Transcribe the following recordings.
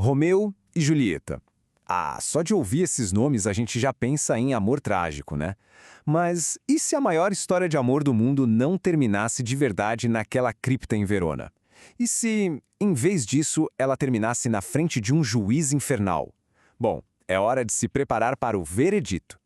Romeu e Julieta. Ah, só de ouvir esses nomes a gente já pensa em amor trágico, né? Mas e se a maior história de amor do mundo não terminasse de verdade naquela cripta em Verona? E se, em vez disso, ela terminasse na frente de um juiz infernal? Bom, é hora de se preparar para o veredito.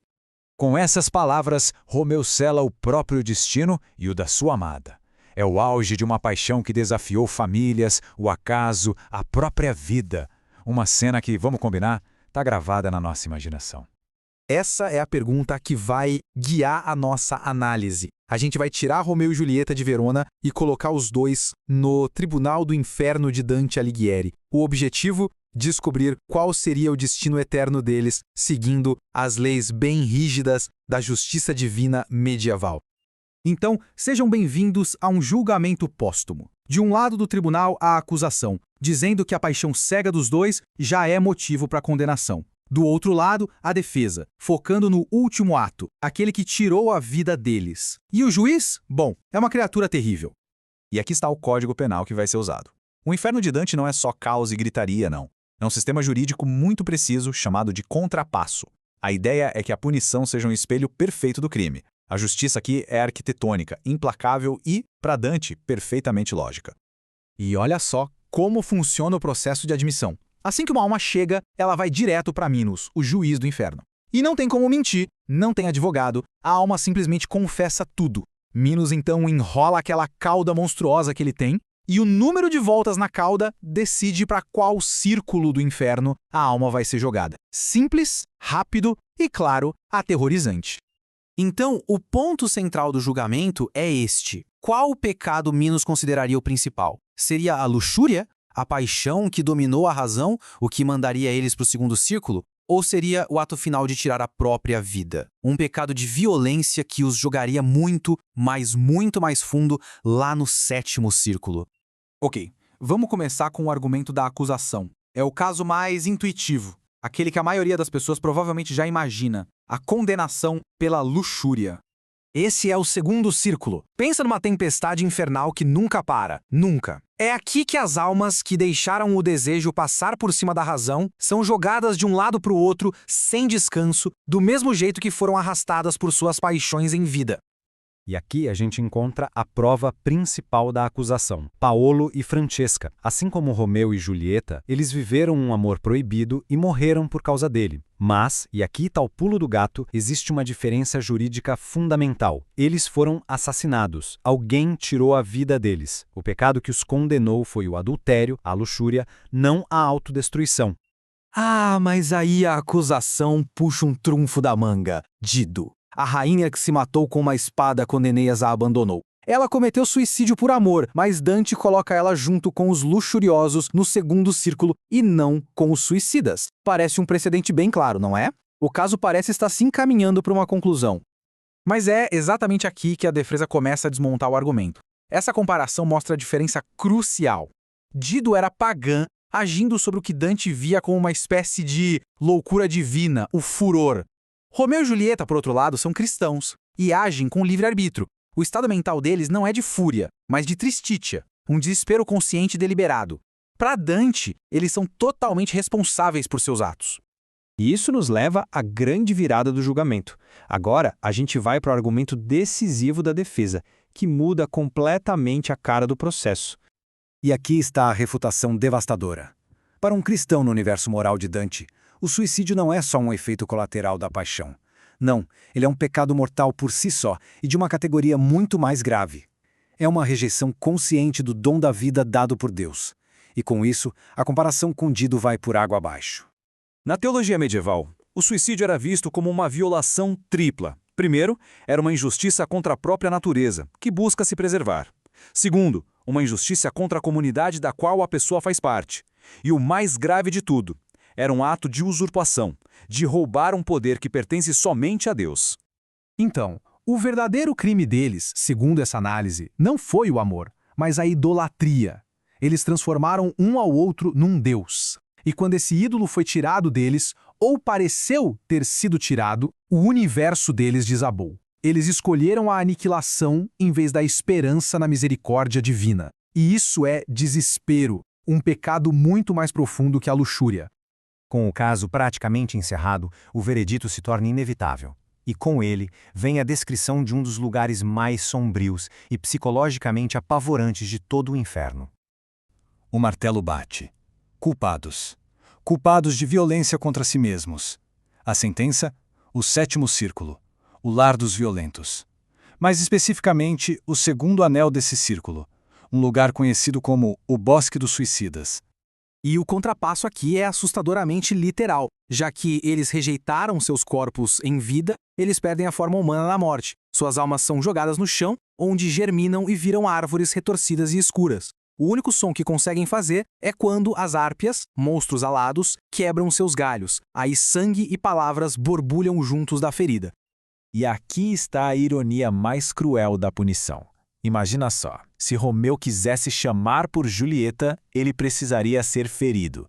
Com essas palavras, Romeu sela o próprio destino e o da sua amada. É o auge de uma paixão que desafiou famílias, o acaso, a própria vida. Uma cena que, vamos combinar, está gravada na nossa imaginação. Essa é a pergunta que vai guiar a nossa análise. A gente vai tirar Romeu e Julieta de Verona e colocar os dois no Tribunal do Inferno de Dante Alighieri. O objetivo? Descobrir qual seria o destino eterno deles, seguindo as leis bem rígidas da justiça divina medieval. Então, sejam bem-vindos a um julgamento póstumo. De um lado do tribunal, a acusação, dizendo que a paixão cega dos dois já é motivo para condenação. Do outro lado, a defesa, focando no último ato, aquele que tirou a vida deles. E o juiz? Bom, é uma criatura terrível. E aqui está o código penal que vai ser usado. O inferno de Dante não é só caos e gritaria, não. É um sistema jurídico muito preciso chamado de contrapasso. A ideia é que a punição seja um espelho perfeito do crime. A justiça aqui é arquitetônica, implacável e, para Dante, perfeitamente lógica. E olha só como funciona o processo de admissão. Assim que uma alma chega, ela vai direto para Minos, o juiz do inferno. E não tem como mentir, não tem advogado, a alma simplesmente confessa tudo. Minos então enrola aquela cauda monstruosa que ele tem, e o número de voltas na cauda decide para qual círculo do inferno a alma vai ser jogada. Simples, rápido e, claro, aterrorizante. Então, o ponto central do julgamento é este. Qual pecado Minos consideraria o principal? Seria a luxúria? A paixão que dominou a razão, o que mandaria eles para o segundo círculo? Ou seria o ato final de tirar a própria vida? Um pecado de violência que os jogaria muito mais fundo lá no sétimo círculo. Ok, vamos começar com o argumento da acusação. É o caso mais intuitivo, aquele que a maioria das pessoas provavelmente já imagina, a condenação pela luxúria. Esse é o segundo círculo. Pensa numa tempestade infernal que nunca para. Nunca. É aqui que as almas que deixaram o desejo passar por cima da razão são jogadas de um lado para o outro, sem descanso, do mesmo jeito que foram arrastadas por suas paixões em vida. E aqui a gente encontra a prova principal da acusação. Paolo e Francesca. Assim como Romeu e Julieta, eles viveram um amor proibido e morreram por causa dele. Mas, e aqui está o pulo do gato, existe uma diferença jurídica fundamental. Eles foram assassinados. Alguém tirou a vida deles. O pecado que os condenou foi o adultério, a luxúria, não a autodestruição. Ah, mas aí a acusação puxa um trunfo da manga. Dido. A rainha que se matou com uma espada quando Enéas a abandonou. Ela cometeu suicídio por amor, mas Dante coloca ela junto com os luxuriosos no segundo círculo e não com os suicidas. Parece um precedente bem claro, não é? O caso parece estar se encaminhando para uma conclusão. Mas é exatamente aqui que a defesa começa a desmontar o argumento. Essa comparação mostra a diferença crucial. Dido era pagã, agindo sobre o que Dante via como uma espécie de loucura divina, o furor. Romeu e Julieta, por outro lado, são cristãos e agem com livre-arbítrio. O estado mental deles não é de fúria, mas de tristitia, um desespero consciente e deliberado. Para Dante, eles são totalmente responsáveis por seus atos. E isso nos leva à grande virada do julgamento. Agora, a gente vai para o argumento decisivo da defesa, que muda completamente a cara do processo. E aqui está a refutação devastadora. Para um cristão no universo moral de Dante, o suicídio não é só um efeito colateral da paixão. Não, ele é um pecado mortal por si só e de uma categoria muito mais grave. É uma rejeição consciente do dom da vida dado por Deus. E com isso, a comparação com Dido vai por água abaixo. Na teologia medieval, o suicídio era visto como uma violação tripla. Primeiro, era uma injustiça contra a própria natureza, que busca se preservar. Segundo, uma injustiça contra a comunidade da qual a pessoa faz parte. E o mais grave de tudo, era um ato de usurpação, de roubar um poder que pertence somente a Deus. Então, o verdadeiro crime deles, segundo essa análise, não foi o amor, mas a idolatria. Eles transformaram um ao outro num deus. E quando esse ídolo foi tirado deles, ou pareceu ter sido tirado, o universo deles desabou. Eles escolheram a aniquilação em vez da esperança na misericórdia divina. E isso é desespero. um pecado muito mais profundo que a luxúria. Com o caso praticamente encerrado, o veredito se torna inevitável. E com ele vem a descrição de um dos lugares mais sombrios e psicologicamente apavorantes de todo o inferno. O martelo bate. Culpados. Culpados de violência contra si mesmos. A sentença? O 7º círculo. O lar dos violentos. Mais especificamente, o 2º anel desse círculo. Um lugar conhecido como o Bosque dos Suicidas. E o contrapasso aqui é assustadoramente literal, já que eles rejeitaram seus corpos em vida, eles perdem a forma humana na morte. Suas almas são jogadas no chão, onde germinam e viram árvores retorcidas e escuras. O único som que conseguem fazer é quando as árpias, monstros alados, quebram seus galhos. Aí sangue e palavras borbulham juntos da ferida. E aqui está a ironia mais cruel da punição. Imagina só, se Romeu quisesse chamar por Julieta, ele precisaria ser ferido.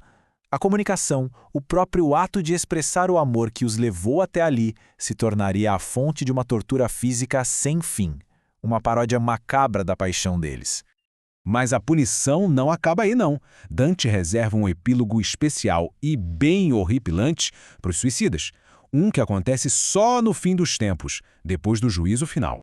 A comunicação, o próprio ato de expressar o amor que os levou até ali, se tornaria a fonte de uma tortura física sem fim. Uma paródia macabra da paixão deles. Mas a punição não acaba aí não. Dante reserva um epílogo especial e bem horripilante para os suicidas. Um que acontece só no fim dos tempos, depois do juízo final.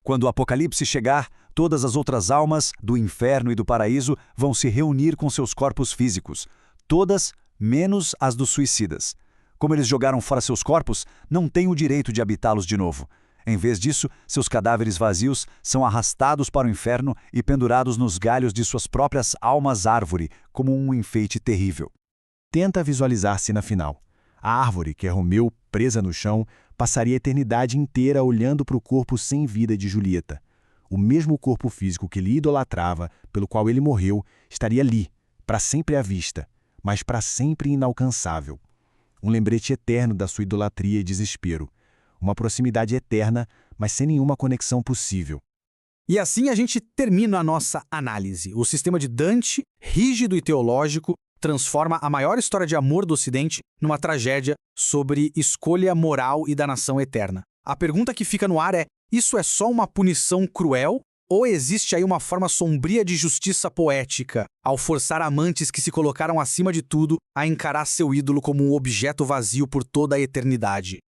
Quando o Apocalipse chegar, todas as outras almas do inferno e do paraíso vão se reunir com seus corpos físicos. Todas, menos as dos suicidas. Como eles jogaram fora seus corpos, não têm o direito de habitá-los de novo. Em vez disso, seus cadáveres vazios são arrastados para o inferno e pendurados nos galhos de suas próprias almas-árvore, como um enfeite terrível. Tenta visualizar a cena final. A árvore, que é Romeu, presa no chão, passaria a eternidade inteira olhando para o corpo sem vida de Julieta. O mesmo corpo físico que ele idolatrava, pelo qual ele morreu, estaria ali, para sempre à vista, mas para sempre inalcançável. Um lembrete eterno da sua idolatria e desespero. Uma proximidade eterna, mas sem nenhuma conexão possível. E assim a gente termina a nossa análise. O sistema de Dante, rígido e teológico, transforma a maior história de amor do Ocidente numa tragédia sobre escolha moral e danação eterna. A pergunta que fica no ar é: isso é só uma punição cruel? Ou existe aí uma forma sombria de justiça poética, ao forçar amantes que se colocaram acima de tudo a encarar seu ídolo como um objeto vazio por toda a eternidade?